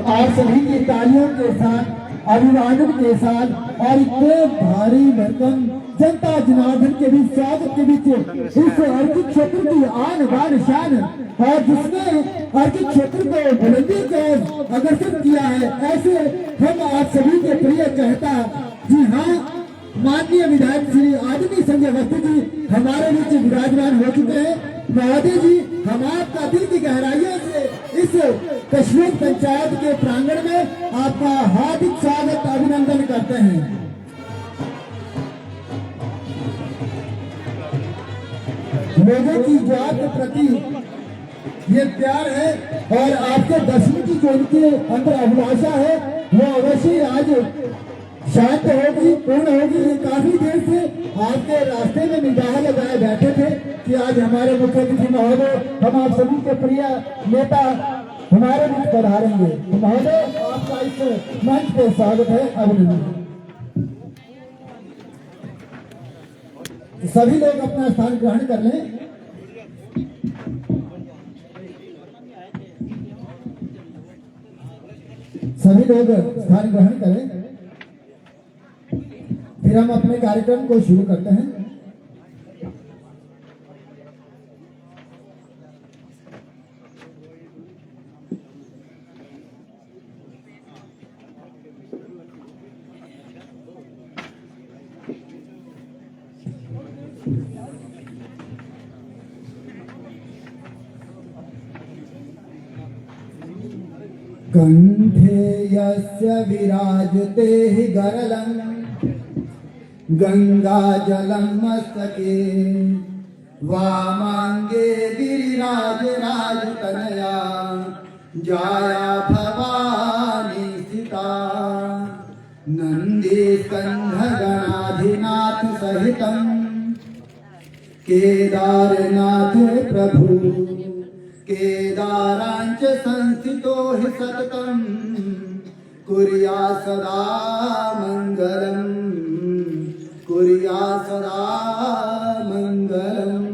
आप सभी की तालियों के साथ, अभिवादन के साथ और इतने भारी भरकम जनता जनार्दन के बीच स्वागत के बीच इस अर्कित क्षेत्र की आन बान शान और जिसने अर्कित क्षेत्र को बुलंदी को अग्रसर किया है, ऐसे हम आप सभी के प्रिय कहता जी हाँ माननीय विधायक श्री आदमी संजय अवस्थी जी हमारे बीच विराजमान हो चुके हैं। महोदय जी, हम आपका दिल की गहराइयों से इस कश्मीर पंचायत के प्रांगण में आपका हार्दिक स्वागत अभिनंदन करते हैं। लोगों की जो आपके प्रति ये प्यार है और आपके दर्शन की जो उनके अंदर अभिलाषा है वो अवश्य आज शांत होगी, पूर्ण होगी। ये काफी देर से आपके रास्ते में निगाह लगाए बैठे थे कि आज हमारे मुख्य अतिथि महोदय, हम आप सभी के प्रिय नेता हमारे बीच पधारेंगे। तो महोदय, आपका इस मंच पे स्वागत है, अभिनंदन। सभी लोग अपना स्थान ग्रहण कर लें। सभी लोग स्थान ग्रहण करें, फिर हम अपने कार्यक्रम को शुरू करते हैं। कंठे यस्य विराजते हि गरलं गंगा जलम मस्तके वामांगे गिरिराज राजतनया जाया भवानी सीता नंदी स्कंध गणाधिनाथ सहितं केदारनाथ प्रभु केदारांच संस्थितो हि सततं कुर्या सदा मंगलम् कुर्या सदा मंगलम्।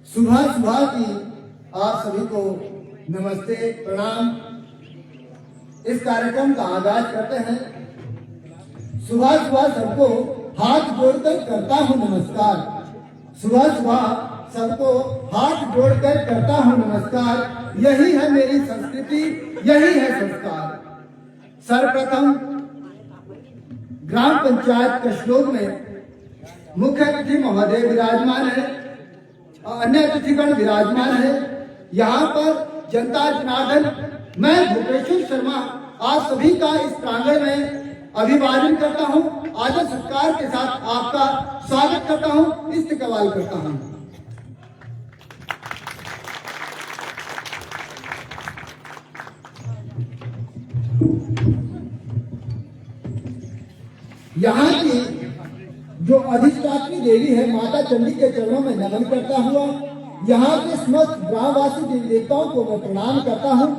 सुबह सुबह की आप सभी को नमस्ते, प्रणाम। इस कार्यक्रम का आगाज करते हैं। सुबह सुबह सबको हाथ जोड़कर करता हूँ नमस्कार। सुबह सुबह सबको हाथ जोड़कर करता हूँ नमस्कार। यही है मेरी संस्कृति, यही है संस्कार। सर्वप्रथम ग्राम पंचायत कशलोग में मुख्य अतिथि महोदय विराजमान है, अन्य अतिथिगण विराजमान है। यहाँ पर जनता जनार्दन, मैं भूपेश्वर शर्मा आप सभी का इस प्रांगण में अभिवादन करता हूँ, आदर सत्कार के साथ आपका स्वागत करता हूँ, इस्तकबाल करता हूँ। यहाँ की जो अधिष्ठात्री देवी है माता चंडी के चरणों में नमन करता हुआ यहाँ के समस्त ग्रामवासी देवताओं को मैं प्रणाम करता हूँ।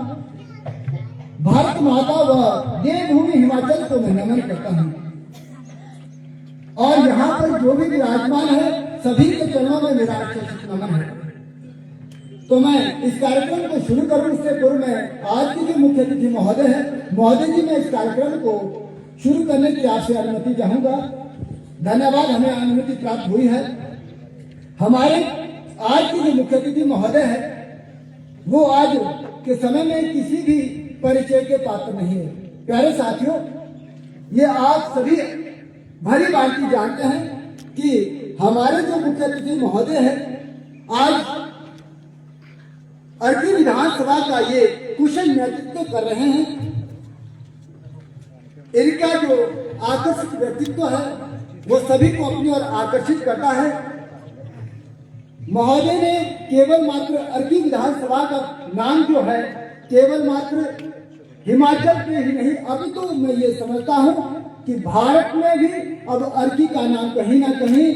भारत माता व देवभूमि हिमाचल को मैं नमन करता हूँ और यहाँ पर जो भी विराजमान है सभी के चरणों में मेरा नमन है। तो मैं इस कार्यक्रम को शुरू करूं उससे पूर्व में आज की जो मुख्य अतिथि महोदय है, महोदय जी, मैं इस कार्यक्रम को शुरू करने की आपसे अनुमति चाहूंगा। धन्यवाद, हमें अनुमति प्राप्त हुई है। हमारे आज की जो मुख्य अतिथि महोदय है वो आज के समय में किसी भी परिचय के पात्र नहीं है। प्यारे साथियों, ये आप सभी भली भांति जानते हैं कि हमारे जो मुख्य अतिथि महोदय है आज अर्की विधानसभा का ये कुशल नेतृत्व कर रहे हैं। इनका जो आकर्षक व्यक्तित्व है वो सभी को अपनी ओर आकर्षित करता है। महोदय ने केवल मात्र अर्की विधानसभा का नाम जो है केवल मात्र हिमाचल में ही नहीं, अभी तो मैं ये समझता हूं कि भारत में भी अब अर्की का नाम कहीं ना कहीं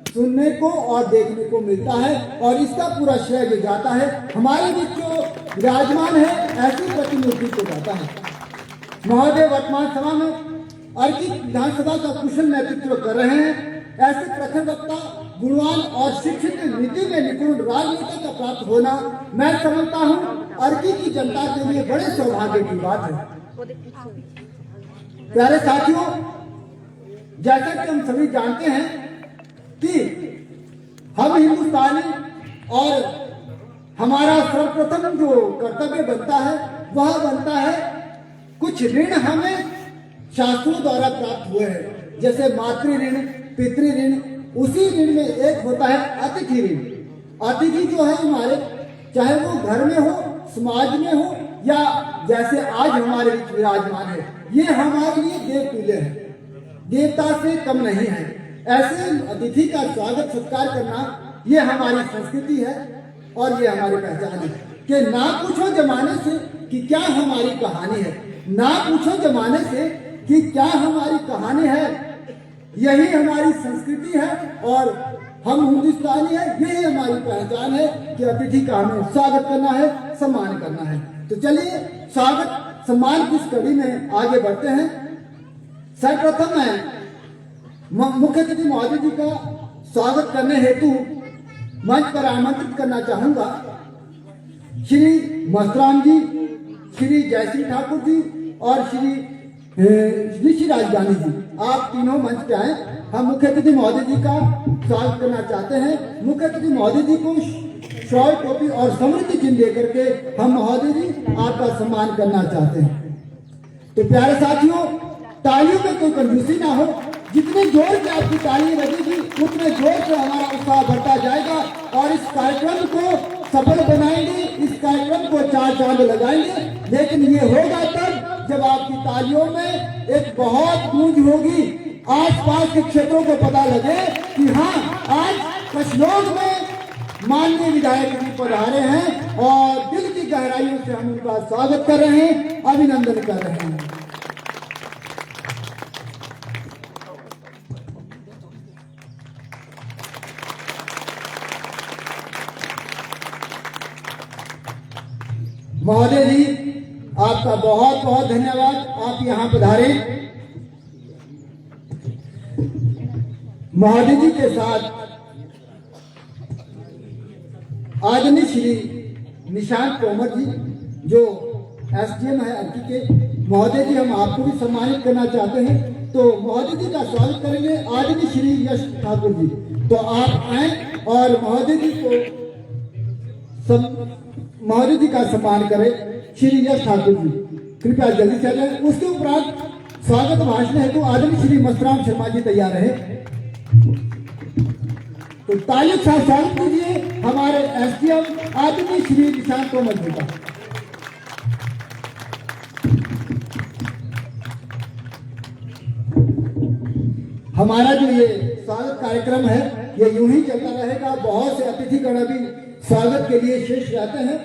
सुनने को और देखने को मिलता है और इसका पूरा श्रेय जो जाता है हमारे बीच जो विराजमान है ऐसी प्रतिनिधि को जाता है। महोदय वर्तमान सभा में अर्की विधानसभा का कुशल नेतृत्व कर रहे हैं। ऐसे प्रखर वक्ता, गुणवान और शिक्षित, नीति में निपुण राजनेता का प्राप्त होना मैं समझता हूँ अर्की की जनता के लिए बड़े सौभाग्य की बात है। प्यारे साथियों, जैसा कि हम सभी जानते हैं कि हम हिंदुस्तानी और हमारा सर्वप्रथम जो कर्तव्य बनता है वह बनता है कुछ ऋण हमें शास्त्रों द्वारा प्राप्त हुए हैं, जैसे मातृ ऋण, पितृ ऋण। उसी ऋण में एक होता है अतिथि ऋण। अतिथि जो है हमारे, चाहे वो घर में हो, समाज में हो या जैसे आज हमारे बीच विराजमान है, ये हमारे लिए देव तुल्य है, देवता से कम नहीं है। ऐसे अतिथि का स्वागत सत्कार करना ये हमारी संस्कृति है और ये हमारी पहचान है कि ना पूछो जमाने से कि क्या हमारी कहानी है, ना पूछो जमाने से कि क्या हमारी कहानी है। यही हमारी संस्कृति है और हम हिंदुस्तानी है, यही हमारी पहचान है कि अतिथि का हमें स्वागत करना है, सम्मान करना है। तो चलिए स्वागत सम्मान की इस कड़ी में आगे बढ़ते हैं। सर्वप्रथम मैं मुख्य अतिथि महोदय जी का स्वागत करने हेतु मंच पर आमंत्रित करना चाहूंगा श्री मस्तराम जी, श्री जयसिंह ठाकुर जी और श्री राजधानी जी। आप तीनों मंच पे आए। हम मुख्य अतिथि महोदय जी का स्वागत करना चाहते हैं। मुख्य अतिथि महोदय जी को शॉल, टोपी और समृद्धि चिन्ह देकर के हम महोदय जी आपका सम्मान करना चाहते हैं। तो प्यारे साथियों, तालियों में कोई कंजूसी ना हो। जितने जोर से आपकी ताली बजेगी उतने जोर से हमारा उत्साह बढ़ता जाएगा और इस कार्यक्रम को सफल बनाएंगे, इस कार्यक्रम को 4 चांद लगाएंगे। लेकिन ये होगा तब जब आपकी तालियों में एक बहुत गूंज होगी, आसपास के क्षेत्रों को पता लगे कि हाँ, आज कशलोग में माननीय विधायक जी पधारे हैं और दिल की गहराइयों से हम उनका स्वागत कर रहे हैं, अभिनंदन कर रहे हैं। महोदय जी, आपका बहुत बहुत धन्यवाद, आप यहाँ पधारे। महोदय जी के साथ आदरणीय श्री निशांत तोमर जी जो एसडीएम है अर्की के। महोदय जी, हम आपको भी सम्मानित करना चाहते हैं, तो महोदय जी का स्वागत करेंगे आदरणीय श्री यश ठाकुर जी। तो आप आए और महोदय जी को महोदय जी का सम्मान करें। श्री यश ठाकुर जी कृपया जल्दी से आ जाए। उसके उपरांत स्वागत भाषण है तो आदरणीय श्री मस्तराम शर्मा जी तैयार रहे। तो तालियों से स्वागत कीजिए हमारे एसडीएम आदरणीय श्री निशांत तोमर जी का। हमारा जो ये स्वागत कार्यक्रम है ये यूं ही चलता रहेगा। बहुत से अतिथिगण भी स्वागत के लिए शेष रहते हैं।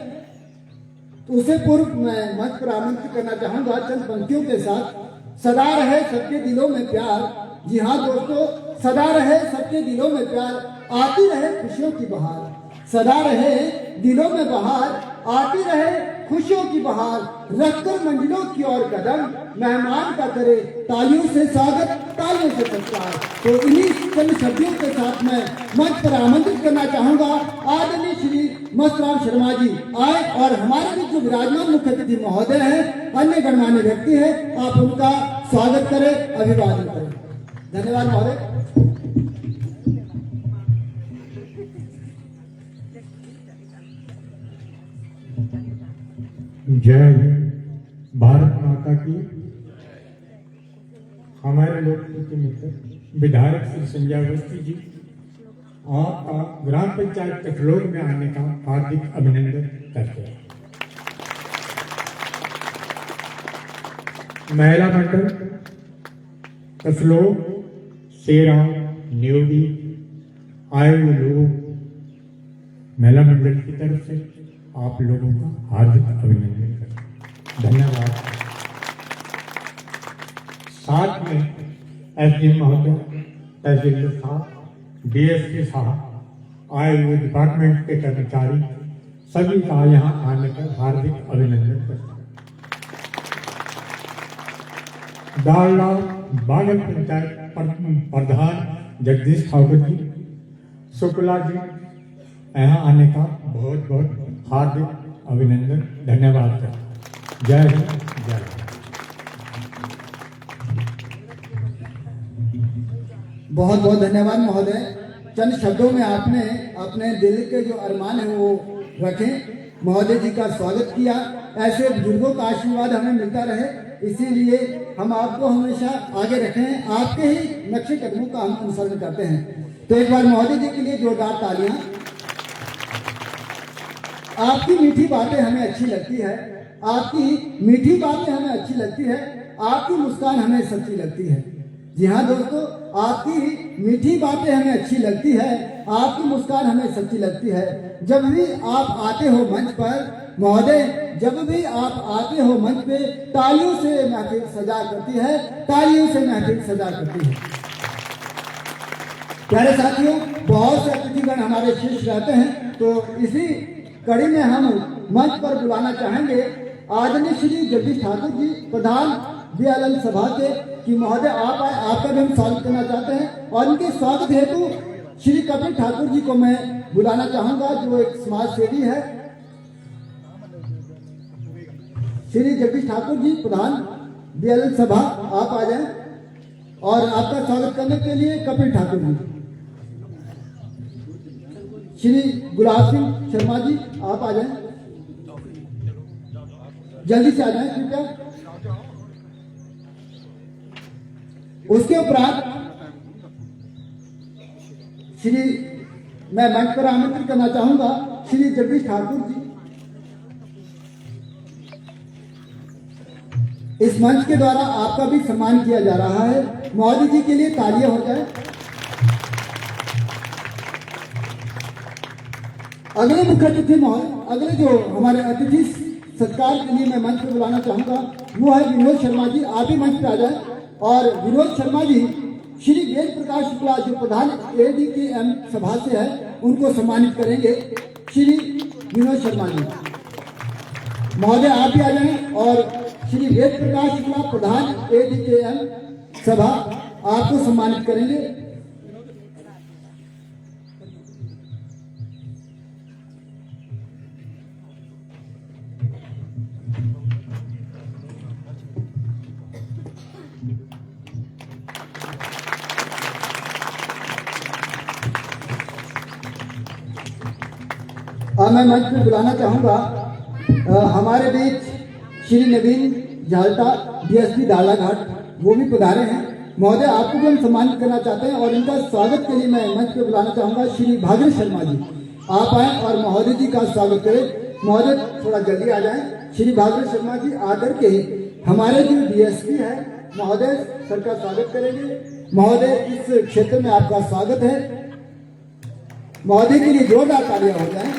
तो उससे पूर्व मैं मंच पर आमंत्रित करना चाहूंगा चंद पंक्तियों के साथ। सदा रहे सबके दिलों में प्यार। जी हाँ दोस्तों, सदा रहे सबके दिलों में प्यार, आती रहे खुशियों की बहार। सदा रहे दिलों में बहार, आती रहे खुशियों की बहार। रखकर मंजिलों की ओर कदम, मेहमान का करे तालियों से स्वागत, तालियों से सत्कार। तो इन्हीं चंद शब्दों के साथ मैं मंच पर आमंत्रित करना चाहूंगा आदरणीय श्री मस्तराम शर्मा जी आए और हमारे बीच जो विराजमान मुख्य अतिथि महोदय हैं, अन्य गणमान्य व्यक्ति हैं, आप उनका स्वागत करें, अभिवादन करें। धन्यवाद महोदय। जय हिंद, भारत माता की। हमारे लोकप्रिय मित्र विधायक श्री संजय अवस्थी जी, आपका ग्राम पंचायत कटलोग में आने का हार्दिक अभिनंदन करते हैं। महिला मंडल कसलोग, सेरा, न्योडी आए हुए लोगों महिला मंडल की तरफ से आप लोगों का हार्दिक अभिनंदन करते हैं। धन्यवाद। साथ में एसडीएम महोदय, तहसीलदार साहब, डीएसपी साहब, आए हुए डिपार्टमेंट के कर्मचारी सभी का यहाँ आने पर हार्दिक अभिनंदन करते हैं। डालडा बागल पंचायत प्रधान जगदीश ठाकुर जी, शुक्ला जी, यहाँ आने का बहुत बहुत हार्दिक अभिनंदन, धन्यवाद करते हैं। जय हिंद, जय हिंद। बहुत बहुत धन्यवाद महोदय। चंद शब्दों में आपने अपने दिल के जो अरमान है वो रखे, महोदय जी का स्वागत किया। ऐसे बुजुर्गों का आशीर्वाद हमें मिलता रहे, इसीलिए हम आपको हमेशा आगे रखें, आपके ही नक्शे कदमों का हम अनुसरण करते हैं। तो एक बार महोदय जी के लिए जोरदार तालियां। आपकी मीठी बातें हमें अच्छी लगती है, आपकी मीठी बातें हमें अच्छी लगती है, आपकी मुस्कान हमें सच्ची लगती है। जी हाँ दोस्तों, आपकी मीठी बातें हमें अच्छी लगती है, आपकी मुस्कान हमें सच्ची लगती है। जब भी आप आते हो मंच पर महोदय, जब भी आप आते हो मंच पे, तालियों से महफिल सजा करती है, तालियों से महफिल सजा करती है। प्यारे साथियों, बहुत से अतिथिगण हमारे शीर्ष रहते हैं, तो इसी कड़ी में हम मंच पर बुलाना चाहेंगे आदरणीय श्री जगदीश ठाकुर जी, प्रधान बीएलएल सभा के, कि महोदय आप आए, आपका भी हम स्वागत करना चाहते हैं। और इनके स्वागत हेतु श्री कपिल ठाकुर जी को मैं बुलाना चाहूंगा, जो एक समाज सेवी है। श्री जगदीश ठाकुर जी, प्रधान बीएलएल सभा, आप आ जाएं और आपका स्वागत करने के लिए कपिल ठाकुर जी। श्री गुलाब सिंह शर्मा जी, आप आ जाएं, जल्दी से आ जाएं कृपया। उसके उपरांत श्री, मैं मंच पर आमंत्रित करना चाहूंगा श्री जगदीश ठाकुर जी। इस मंच के द्वारा आपका भी सम्मान किया जा रहा है। महोदय जी के लिए तालियां हो जाए। अगले मुख्य अतिथि अगले जो हमारे अतिथि सत्कार के लिए मैं मंच पर बुलाना चाहूंगा, वो है विनोद शर्मा जी। आप भी मंच पर आ जाए। और विनोद शर्मा जी श्री वेद प्रकाश शुक्ला, जो प्रधान एडीकेएम सभा से है, उनको सम्मानित करेंगे। श्री विनोद शर्मा जी, महोदय आप भी आ जाएं। और श्री वेद प्रकाश शुक्ला, प्रधान एडीकेएम सभा, आपको सम्मानित करेंगे। मैं मंच पर बुलाना चाहूंगा हमारे बीच श्री नवीन झालटा, डीएसपी दालाघाट, वो भी पधारे हैं। महोदय आपको भी हम सम्मानित करना चाहते हैं और इनका स्वागत के लिए मैं मंच पर बुलाना चाहूंगा श्री भागीरथ शर्मा जी। आप आए और महोदय जी का स्वागत करें। महोदय थोड़ा जल्दी आ जाएं। श्री भागीरथ शर्मा जी आकर के हमारे जो डीएसपी है महोदय सर का स्वागत करेंगे। महोदय इस क्षेत्र में आपका स्वागत है। महोदय के लिए जोरदार तालियां हो जाएं।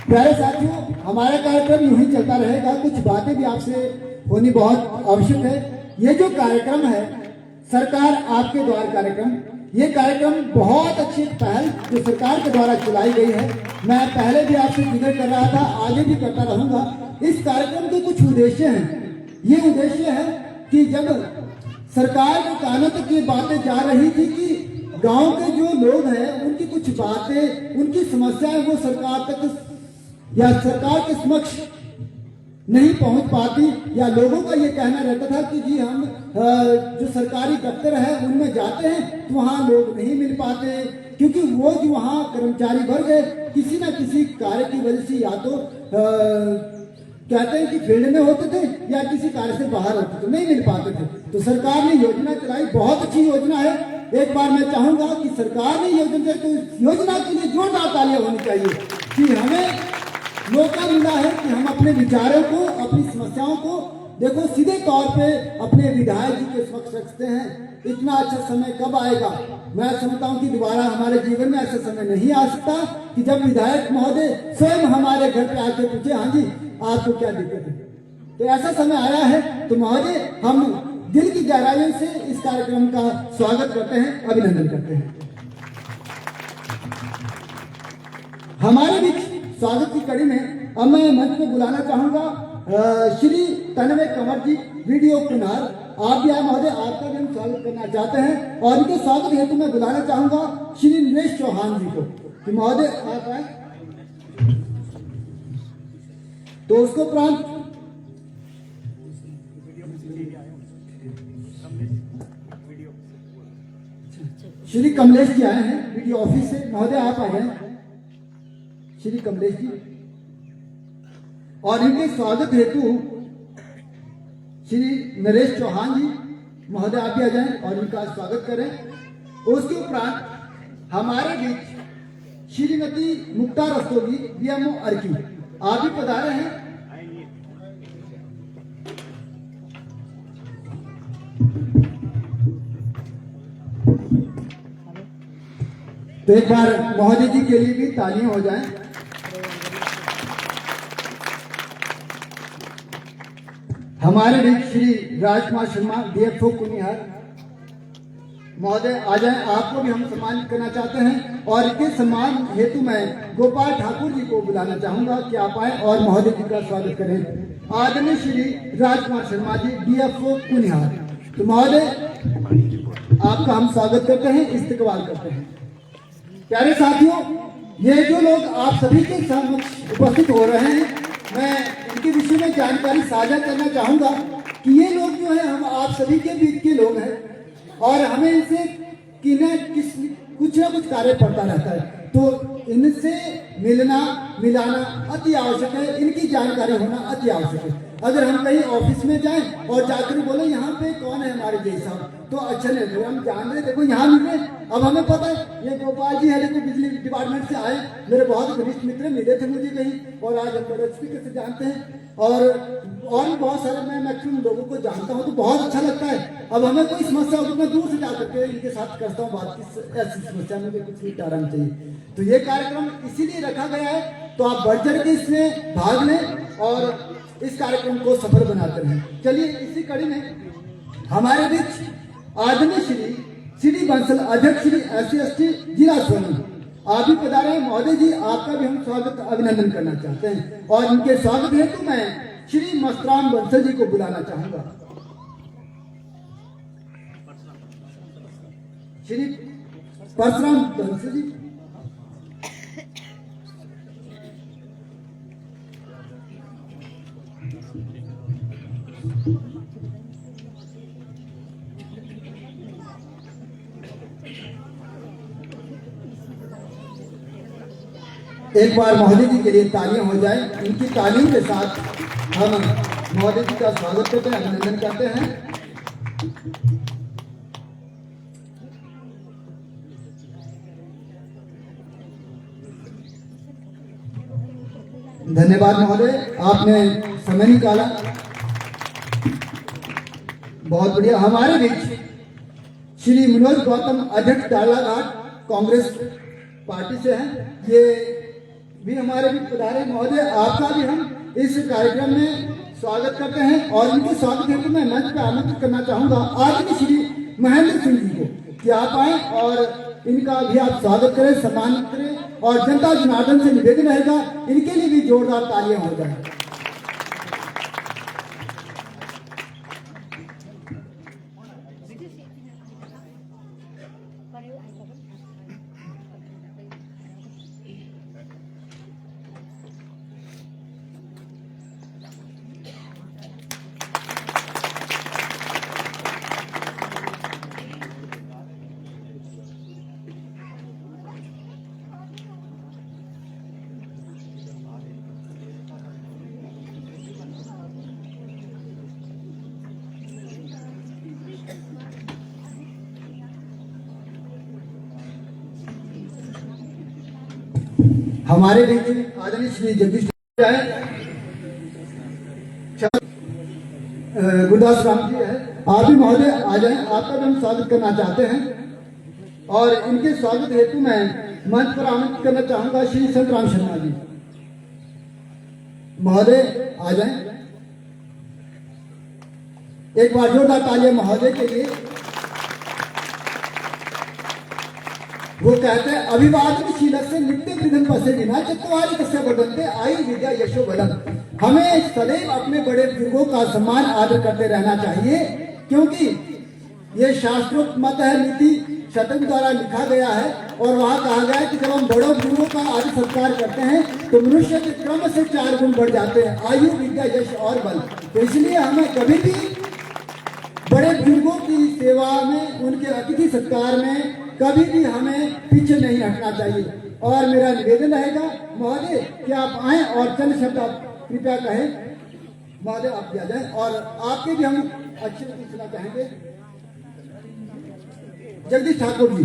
प्यारे साथियों, हमारा कार्यक्रम यूं ही चलता रहेगा। कुछ बातें भी आपसे होनी बहुत आवश्यक है। ये जो कार्यक्रम है सरकार आपके द्वार कार्यक्रम, ये कार्यक्रम बहुत अच्छी पहल जो सरकार के द्वारा चलाई गई है। मैं पहले भी आपसे जिक्र कर रहा था, आगे भी करता रहूंगा। इस कार्यक्रम के कुछ उद्देश्य हैं। ये उद्देश्य है कि जब सरकार के कानों तक ये बातें जा रही थी कि गांव के जो लोग हैं उनकी कुछ बातें, उनकी समस्याएं वो सरकार तक या सरकार के समक्ष नहीं पहुंच पाती, या लोगों का ये कहना रहता था कि जी हम जो सरकारी दफ्तर है उनमें जाते हैं तो वहाँ लोग नहीं मिल पाते, क्योंकि वो जो वहाँ कर्मचारी वर्ग है किसी न किसी कार्य की वजह से या तो कहते हैं कि फील्ड में होते थे या किसी कार्य से बाहर होते थे, नहीं मिल पाते थे। तो सरकार ने योजना चलाई, बहुत अच्छी योजना है। एक बार मैं चाहूंगा कि सरकार ने योजना चलाई तो इस योजना के लिए जोरदार तालियां होनी चाहिए कि हमें मौका मिला है कि हम अपने विचारों को, अपनी समस्याओं को देखो सीधे तौर पे अपने विधायक जी के समक्ष रखते हैं। इतना अच्छा समय कब आएगा? मैं समझता हूँ कि दोबारा हमारे जीवन में ऐसा समय नहीं आ सकता कि जब विधायक महोदय स्वयं हमारे घर पे आके पूछे, हाँ जी आपको क्या दिक्कत है। तो ऐसा समय आया है, तो महोदय हम दिल की गहराइयों से इस कार्यक्रम का स्वागत करते हैं, अभिनंदन करते हैं। हमारे बीच स्वागत की कड़ी में अब मैं मंच में बुलाना चाहूंगा श्री तन्मय कंवर जी, वीडियो कुनार। आप भी आए महोदय, आपका भी हम स्वागत करना चाहते हैं। और इनके स्वागत हेतु मैं बुलाना चाहूंगा श्री नरेश चौहान जी को कि महोदय आप आए। तो उसको प्रांत श्री कमलेश जी आए हैं वीडियो ऑफिस से, महोदय आप आ जाए श्री कमलेश जी। और इनके स्वागत हेतु श्री नरेश चौहान जी, महोदय आप भी आ जाएं और इनका स्वागत करें। उसके उपरांत हमारे बीच श्रीमती मुक्ता रस्तोगी, बीएमओ अर्की, आप भी पधारे हैं। तो एक बार महोदय जी के लिए भी तालियां हो जाएं। हमारे बीच श्री राजकुमार शर्मा, डीएफओ कुनिहार, महोदय आ जाएं, आपको भी हम सम्मानित करना चाहते हैं। और इनके सम्मान हेतु मैं गोपाल ठाकुर जी को बुलाना चाहूंगा कि आप आए और महोदय जी का स्वागत करें। आदरणीय श्री राजकुमार शर्मा जी, डीएफओ कुनिहार। तो महोदय आपका हम स्वागत करते हैं, इस्तकबाल करते हैं। प्यारे साथियों, ये जो लोग आप सभी के समक्ष उपस्थित हो रहे हैं, मैं इनके विषय में जानकारी साझा करना चाहूंगा कि ये लोग जो है हम आप सभी के बीच के लोग हैं और हमें इनसे कुछ ना कुछ कार्य पड़ता रहता है। तो इनसे मिलना मिलाना अति आवश्यक है, इनकी जानकारी होना अति आवश्यक है। अगर हम कहीं ऑफिस में जाएं और जाकर बोले यहाँ पे कौन है हमारे जैसा, तो अच्छा नहीं लगेगा। हम जान रहे देखो यहाँ मिल रहे, अब हमें पता है ये गोपाल जी है, देखो बिजली डिपार्टमेंट से आए, मेरे बहुत घनिष्ठ मित्र मिले थे मुझे कहीं, और आज हम बड़े तरीके से जानते हैं। और भी बहुत सारे मैं मैक्सिमम लोगों को जानता हूँ, तो बहुत अच्छा लगता है। अब हमें कोई समस्या हो तो मैं दूर से जा करके इनके साथ करता हूँ बात, किस ऐसी समस्या में कुछ निपटारा चाहिए। तो ये कार्यक्रम इसीलिए रखा गया है, तो आप बढ़ चढ़ के इसमें भाग लें और इस कार्यक्रम को सफल बनाते रहें। चलिए इसी कड़ी में हमारे बीच आदरणीय श्री बंसल, अध्यक्ष श्री SC/ST जिला सोलन, आप भी पधारे हैं। महोदय जी आपका भी हम स्वागत अभिनंदन करना चाहते हैं। और इनके स्वागत हेतु मैं श्री मस्तराम बंसल जी को बुलाना चाहूंगा। श्री परशुराम बंसल जी। एक बार महोदय जी के लिए तालियां हो जाए। इनकी तालियों के साथ हम महोदय जी का स्वागत करते हैं, अभिनंदन करते हैं। धन्यवाद महोदय, आपने समय निकाला, बहुत बढ़िया। हमारे बीच श्री मनोज गौतम, अध्यक्ष डालाघाट कांग्रेस पार्टी से हैं, ये भी हमारे बीच पधारे। महोदय आपका भी हम इस कार्यक्रम में स्वागत करते हैं। और इनके स्वागत हेतु मैं मंच पर आमंत्रित करना चाहूंगा आदरणीय श्री महेंद्र सिंह जी को कि आप आए और इनका भी आप स्वागत करें, सम्मानित करें। और जनता जनार्दन से निवेदन रहेगा इनके लिए भी जोरदार तालियां हो जाए। हमारे बीच आदरणीय श्री जगदीश गुरदास राम जी है, आप भी महोदय आ जाएं, आपका भी हम स्वागत करना चाहते हैं। और इनके स्वागत हेतु मैं मंच पर आमंत्रित करना चाहूंगा श्री संत राम शर्मा जी, महोदय आ जाएं। एक बार जोरदार तालियां महोदय के लिए। वो कहते हैं अभिवादन शीलक से नित्य विघ्न पसे बिना चतुवारी कस्य बदलते आई विद्या यशो बलम। हमें सदैव अपने बड़े बुजुर्गों का सम्मान आदर करते रहना चाहिए, क्योंकि ये शास्त्रोक्त मत है, नीति शतक द्वारा लिखा गया है। और वहाँ कहा गया है कि जब हम बड़ों बुजुर्गों का आदर सत्कार करते हैं तो मनुष्य के क्रम से 4 गुण बढ़ जाते हैं, आयु विद्या यश और बल। तो इसलिए हमें कभी भी बड़े बुजुर्गों की सेवा में, उनके अतिथि सत्कार में कभी भी हमें पीछे नहीं हटना चाहिए। और मेरा निवेदन रहेगा महोदय कि आप आएं और चंद शब्द आप कृपया कहें। महोदय आप दिया जाए और आपके भी हम अच्छे से सुनना चाहेंगे। जगदीश ठाकुर जी।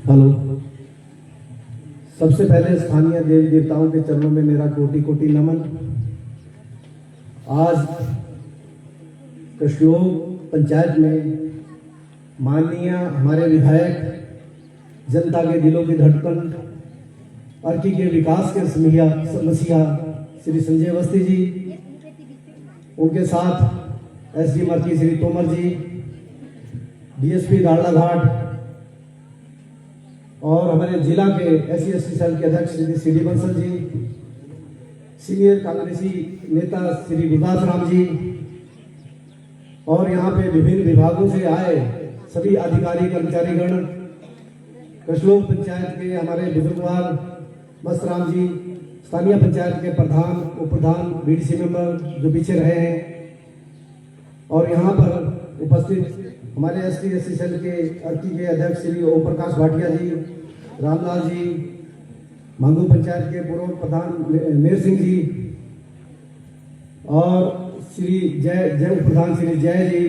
हेलो। सबसे पहले स्थानीय देवी देवताओं के चरणों में मेरा कोटि कोटि नमन। आज कशलोग पंचायत में माननीय हमारे विधायक, जनता के दिलों की धड़कन, अर्की के विकास के मसीहा श्री संजय अवस्थी जी, उनके साथ एसडी अर्की श्री तोमर जी, डीएसपी दाड़ला घाट और हमारे जिला के SC/ST सेल के अध्यक्ष श्री CD बंसल जी, सीनियर कांग्रेसी नेता श्री गुरदास राम जी, और यहाँ पे विभिन्न विभागों से आए सभी अधिकारी कर्मचारीगण, कशलोग पंचायत के हमारे बुजुर्गवार मस्त राम जी, स्थानीय पंचायत के प्रधान, उप प्रधान, BDC मेंबर जो पीछे रहे हैं, और यहाँ पर उपस्थित हमारे SC/ST सेल के अर्की के अध्यक्ष श्री ओम प्रकाश भाटिया जी, रामलाल जी, मांगू पंचायत के पूर्व प्रधान मेर सिंह जी, और श्री जय उप प्रधान श्री जय जी,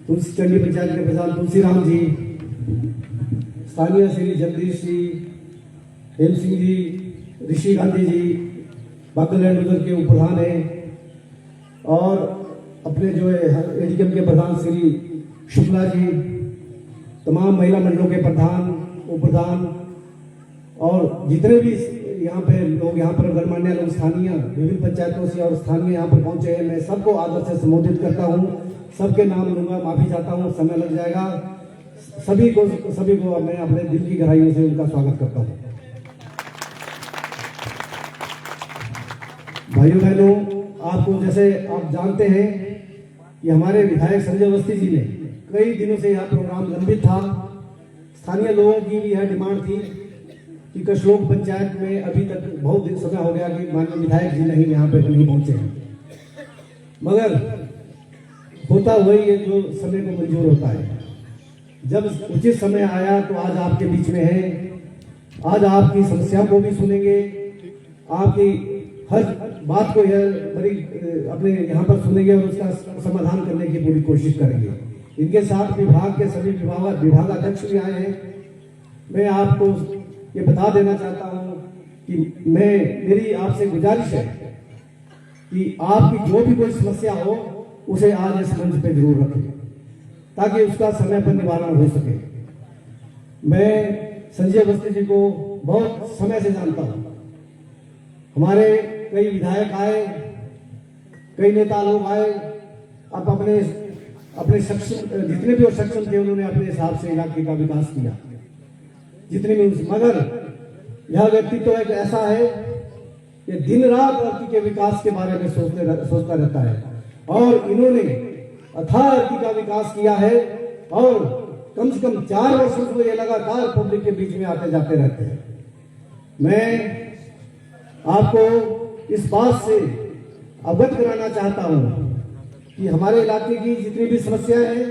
तुलसी चंडी पंचायत के प्रधान तुलसी राम जी, स्थानीय श्री जगदीश जी, हेम सिंह जी, ऋषि गांधी जी, बाकलैंड उधर के उप प्रधान हैं, और अपने जो है एडीएम के प्रधान श्री शुक्ला जी, तमाम महिला मंडलों के प्रधान, उप प्रधान, और जितने भी यहाँ पे लोग, यहाँ पर गणमान्य लोग स्थानीय विभिन्न पंचायतों से और स्थानीय यहाँ पर पहुंचे हैं, मैं सबको आदर से संबोधित करता हूँ। सबके नाम लूंगा, माफी चाहता हूँ, समय लग जाएगा। सभी को मैं अपने दिल की गहराइयों से उनका स्वागत करता हूँ। भाइयों बहनों, आपको जैसे आप जानते हैं कि हमारे विधायक संजय अवस्थी जी ने कई दिनों से यह प्रोग्राम लंबित था। स्थानीय लोगों की भी यह डिमांड थी कि कशलोग पंचायत में अभी तक बहुत दिन समय हो गया कि माननीय विधायक जी नहीं यहाँ पे नहीं पहुंचे हैं, मगर होता वही है जो समय को मंजूर होता है। जब उचित समय आया तो आज आपके बीच में है। आज आपकी समस्या को भी सुनेंगे, आपकी हर बात को यह बड़ी अपने यहाँ पर सुनेंगे और उसका समाधान करने की पूरी कोशिश करेंगे। इनके साथ विभाग के सभी विभागाध्यक्ष भी आए हैं। मैं आपको ये बता देना चाहता हूँ कि मेरी आपसे गुजारिश है कि आपकी जो भी कोई समस्या हो उसे आज इस मंच पे जरूर रखें, ताकि उसका समय पर निवारण हो सके। मैं संजय अवस्थी जी को बहुत समय से जानता हूँ। हमारे कई विधायक आए, कई नेता लोग आए, अब अपने सक्षम जितने भी सक्षम थे उन्होंने अपने हिसाब से इलाके का विकास किया जितने भी। मगर यह व्यक्तित्व एक ऐसा है कि दिन रात अर्की के विकास के बारे में सोचता रहता है, और इन्होंने अथाह अर्की का विकास किया है, और कम से कम 4 वर्षों से ये लगातार पब्लिक के बीच में आते जाते रहते हैं। मैं आपको इस बात से अवगत कराना चाहता हूं कि हमारे इलाके की जितनी भी समस्याएं हैं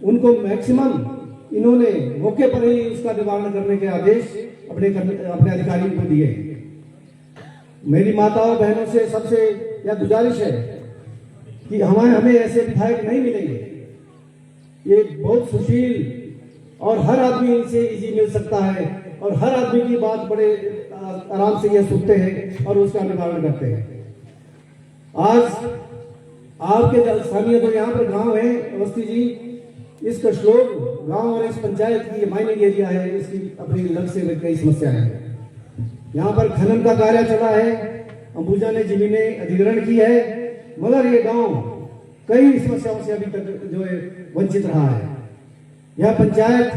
उनको मैक्सिमम इन्होंने मौके पर ही उसका निवारण करने के आदेश अपने अधिकारियों को दिए। मेरी माताओं बहनों से सबसे यह गुजारिश है कि हमें ऐसे विधायक नहीं मिलेंगे। ये बहुत सुशील और हर आदमी से इजी मिल सकता है और हर आदमी की बात बड़े आराम से ये सुनते हैं और उसका निवारण करते हैं। आज आपके स्थानीय जो यहाँ पर गांव है अवस्थी जी, इस कशलोग गांव और इस पंचायत की माइनिंग एरिया है, इसकी अपनी लग से कई समस्याएं हैं। यहाँ पर खनन का कार्य चला है, अंबुजा ने जमीनें अधिग्रहण की है, मगर ये गांव कई समस्याओं से अभी तक जो है वंचित रहा है। यह पंचायत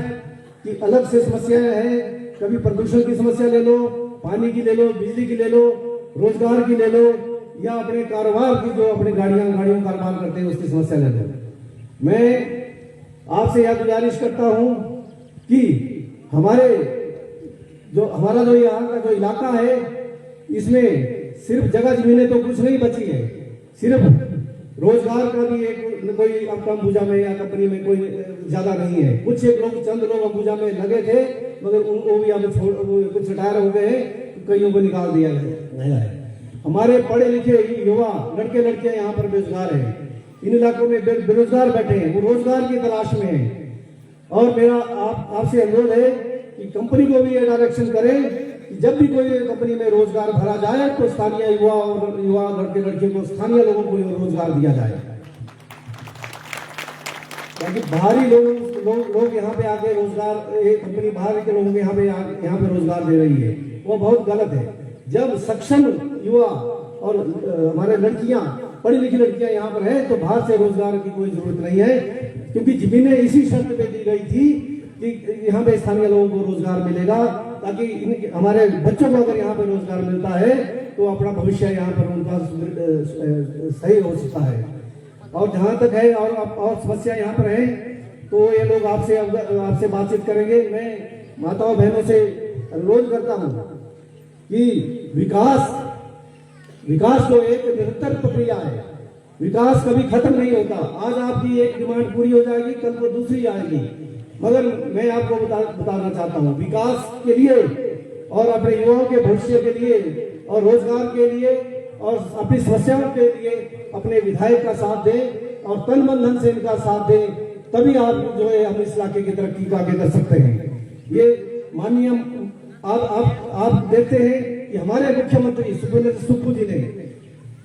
की अलग से समस्याएं हैं, कभी प्रदूषण की समस्या ले लो, पानी की ले लो, बिजली की ले लो, रोजगार की ले लो, या अपने कारोबार की जो अपने गाड़ियों कारोबार करते हैं उसकी समस्या ले लो। मैं आपसे यह गुजारिश करता हूं कि हमारा जो यहाँ का जो इलाका है, इसमें सिर्फ जगह जमीनें तो कुछ नहीं बची है, सिर्फ रोजगार का भी एक कोई आपका अंबुजा में या कंपनी में कोई ज्यादा नहीं है। कुछ एक लोग चंद लोग अंबुजा में लगे थे, मगर वो भी अब कुछ रिटायर हो गए हैं, कईयों को निकाल दिया गया है। हमारे पढ़े लिखे युवा लड़के लड़कियां यहाँ पर बेरोजगार हैं, इन इलाकों में बेरोजगार बैठे हैं, वो रोजगार की तलाश में हैं। और मेरा आपसे अनुरोध है कि कंपनी को भी ये डायरेक्शन करें कि जब भी कोई कंपनी में रोजगार भरा जाए तो स्थानीय युवा लड़के लड़कियों को, स्थानीय लोगों को रोजगार दिया जाए, ताकि बाहरी लोग यहाँ पे आके रोजगार, कंपनी बाहर के लोगों को यहाँ पे रोजगार दे रही है, वो बहुत गलत है। जब सक्षम युवा और हमारे लड़कियां, पढ़ी लिखी लड़कियां यहाँ पर है तो बाहर से रोजगार की कोई जरूरत नहीं है, क्योंकि जमीनें इसी शर्त पे दी गई थी कि यहाँ पे स्थानीय लोगों को रोजगार मिलेगा, ताकि हमारे बच्चों को अगर यहाँ पे रोजगार मिलता है तो अपना भविष्य यहाँ पर उनका सही हो सकता है। और जहां तक है और समस्या यहाँ पर है तो ये लोग आपसे बातचीत करेंगे। मैं माताओं बहनों से अनुरोध करता हूँ कि विकास जो एक निरंतर प्रक्रिया है, विकास कभी खत्म नहीं होता। आज आपकी एक डिमांड पूरी हो जाएगी, कल को दूसरी आएगी, मगर मैं आपको बताना चाहता हूँ, विकास के लिए और अपने युवाओं के भविष्य के लिए और रोजगार के लिए और अपनी समस्याओं के लिए अपने विधायक का साथ दें और तन मन धन से इनका साथ दें, तभी आप जो है हम इस इलाके की तरक्की को आगे कर सकते हैं। ये माननीय आप देखते हैं कि हमारे मुख्यमंत्री सुप्पू जी ने,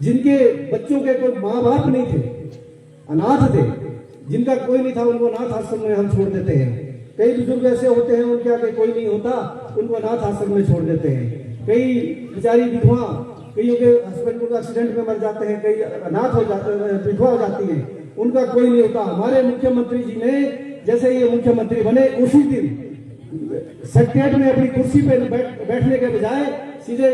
जिनके बच्चों के कोई माँ बाप नहीं थे, अनाथ थे, जिनका कोई नहीं था, उनको अनाथ आश्रम में हम छोड़ देते हैं। कई बुजुर्ग ऐसे होते हैं उनके आगे कोई नहीं होता, उनको अनाथ आश्रम में छोड़ देते हैं। कई बेचारी विधवा, कईयों के हस्बैंड को एक्सीडेंट में मर जाते हैं, कई अनाथ हो जाते, विधवा हो जाती है, उनका कोई नहीं होता। हमारे मुख्यमंत्री जी ने जैसे ये मुख्यमंत्री बने उसी दिन सेक्रेटरीट में अपनी कुर्सी पे बैठने के बजाय सीधे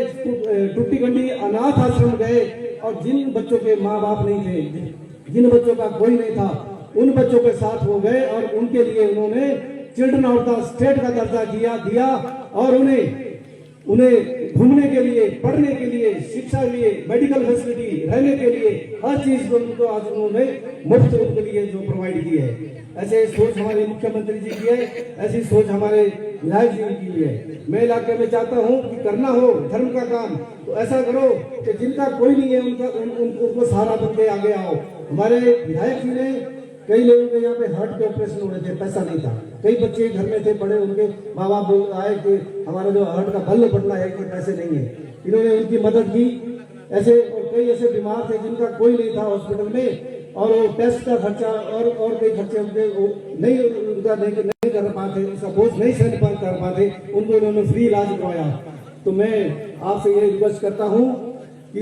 टूटी गंडी अनाथ आश्रम गए और जिन बच्चों के माँ बाप नहीं थे, जिन बच्चों का कोई नहीं था, उन बच्चों के साथ वो गए और उनके लिए उन्होंने चिल्ड्रन ऑफ द स्टेट का दर्जा दिया और उन्हें घूमने के लिए, पढ़ने के लिए, शिक्षा के लिए, मेडिकल फैसिलिटी, रहने के लिए हर चीज उनको आज उन्होंने मुफ्त उनके लिए जो प्रोवाइड की है। ऐसे सोच हमारे मुख्यमंत्री जी की है, ऐसी सोच हमारे विधायक जी की है। मैं इलाके में चाहता हूं कि करना हो धर्म का काम तो ऐसा करो कि जिनका कोई नहीं है उनको सहारा बन के आगे आओ। हमारे विधायक जी ने कई लोगों के यहाँ पे हार्ट के ऑपरेशन हो रहे थे, पैसा नहीं था, कई बच्चे घर में थे पड़े, उनके माँ बाप आए कि हमारा जो हार्ट का बल्ब पड़ना है कि पैसे नहीं है, इन्होंने उनकी मदद की। ऐसे और कई ऐसे बीमार थे जिनका कोई नहीं था हॉस्पिटल में, और वो टेस्ट का खर्चा और कई खर्चे उनके नहीं कर पाते, उसका बोझ नहीं सहन कर पाते, उनको उन्होंने फ्री इलाज करवाया। तो मैं आपसे ये रिक्वेस्ट करता हूँ कि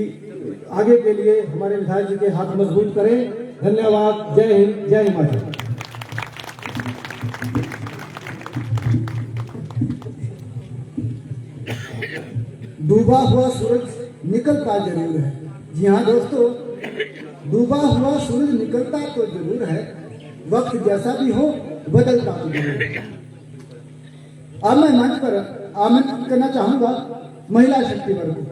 आगे के लिए हमारे विधायक जी के हाथ मजबूत करें। धन्यवाद। जय हिंद, जय हिमाचल। डूबा हुआ सूरज निकलता जरूर है। जी हाँ दोस्तों, डूबा हुआ सूरज निकलता तो जरूर है, वक्त जैसा भी हो बदलता तो जरूर है। अब मैं मंच पर आमंत्रित करना चाहूंगा महिला शक्ति वर्ग को।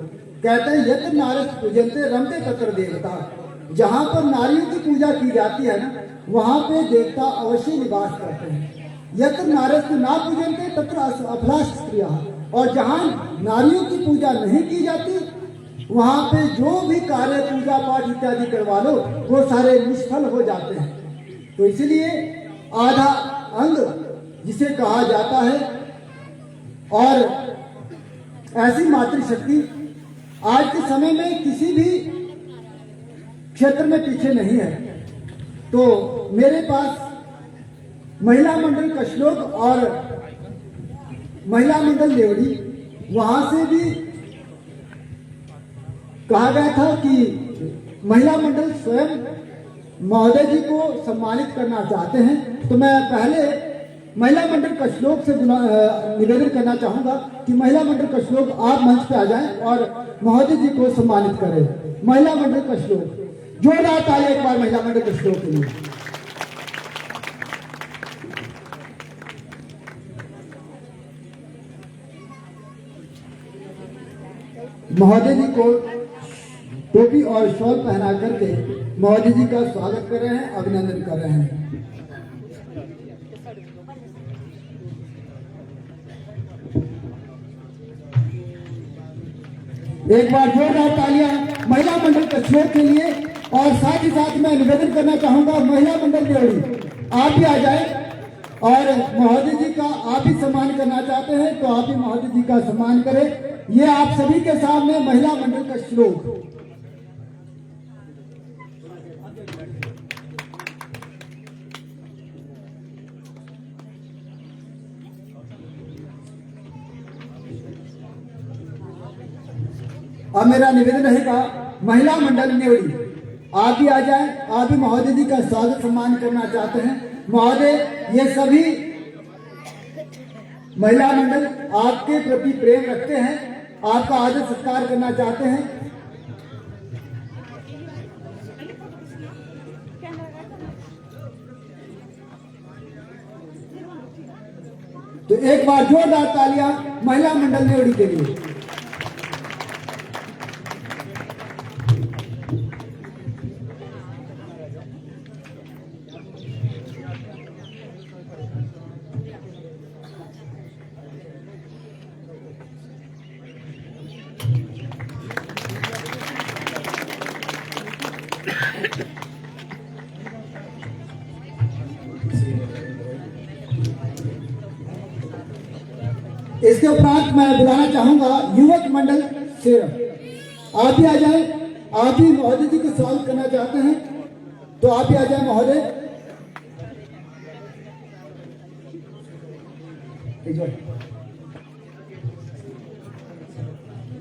कहते हैं यत्र नारद पूजनते रमते तत्र देवता। जहां पर नारियों की पूजा की जाती है ना, वहां पे देवता अवश्य निवास करते हैं। यत्र नारस्तु ना पूजन्ते तत्र अफलास क्रिया। और जहाँ नारियों की पूजा नहीं की जाती वहाँ पे जो भी कार्य पूजा पाठ इत्यादि करवा लो वो सारे निष्फल हो जाते हैं। तो इसलिए आधा अंग जिसे कहा जाता है और ऐसी मातृशक्ति आज के समय में किसी भी क्षेत्र में पीछे नहीं है। तो मेरे पास महिला मंडल का श्लोक और महिला मंडल देवड़ी वहां से भी कहा गया था कि महिला मंडल स्वयं महोदय जी को सम्मानित करना चाहते हैं। तो मैं पहले महिला मंडल का श्लोक से निवेदन करना चाहूंगा कि महिला मंडल का श्लोक आप मंच पे आ जाएं और महोदय जी को सम्मानित करें। महिला मंडल का श्लोक, जोरदार ताली एक बार महिला मंडल के श्लोक के लिए। महोदय जी को टोपी और शॉल पहना करके महोदय जी का स्वागत कर रहे हैं, अभिनंदन कर रहे हैं। एक बार जोरदार तालियां महिला मंडल के श्लोक के लिए। और साथ ही साथ मैं निवेदन करना चाहूंगा महिला मंडल देवड़ी आप भी आ जाए और महोदय जी का आप भी सम्मान करना चाहते हैं तो आप भी महोदय जी का सम्मान करें। ये आप सभी के सामने महिला मंडल का श्लोक। अब मेरा निवेदन रहेगा महिला मंडल नेवड़ी आप भी आ जाएं, आप भी महोदय जी का स्वागत सम्मान करना चाहते हैं। महोदय ये सभी महिला मंडल आपके प्रति प्रेम रखते हैं, आपका आदर सत्कार करना चाहते हैं। तो एक बार जोरदार तालियां महिला मंडल नेवड़ी के लिए। इसके उपरांत मैं बुलाना चाहूंगा युवक मंडल से आप भी आ जाए, आप भी महोदय जी को स्वागत करना चाहते हैं तो आप भी आ जाए महोदय।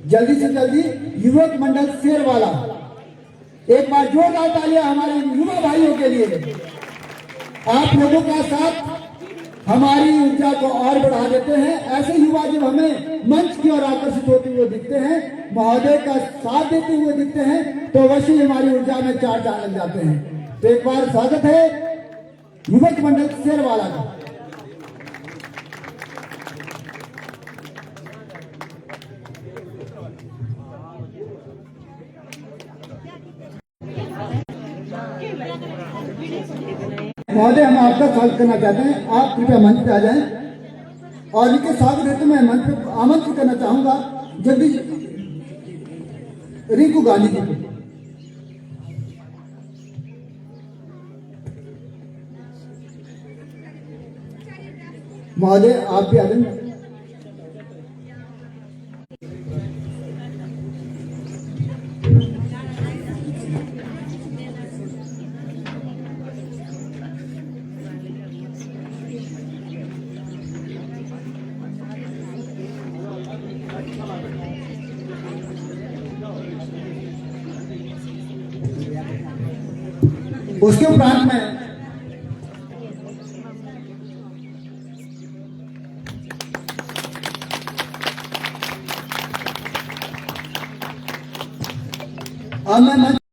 जल्दी से जल्दी युवक मंडल शेर वाला, एक बार जोरदार तालियां हमारे युवा भाइयों के लिए। आप लोगों का साथ हमारी ऊर्जा को और बढ़ा देते हैं। ऐसे युवा जब हमें मंच की ओर आकर्षित होते हुए दिखते हैं, महोदय का साथ देते हुए दिखते हैं तो अवश्य हमारी ऊर्जा में चार चांद लग जाते हैं। तो एक बार स्वागत है युवक मंडल शेर वाला का। महोदय हम आपका स्वागत करना चाहते हैं, आप कृपया मंच पे आ जाएं। और इनके स्वागत हेतु मैं मंच पे आमंत्रित करना चाहूंगा जगदीश रिंकू गांधी जी को। महोदय आप भी आ जाएं। उसके उपरांत में अब मैं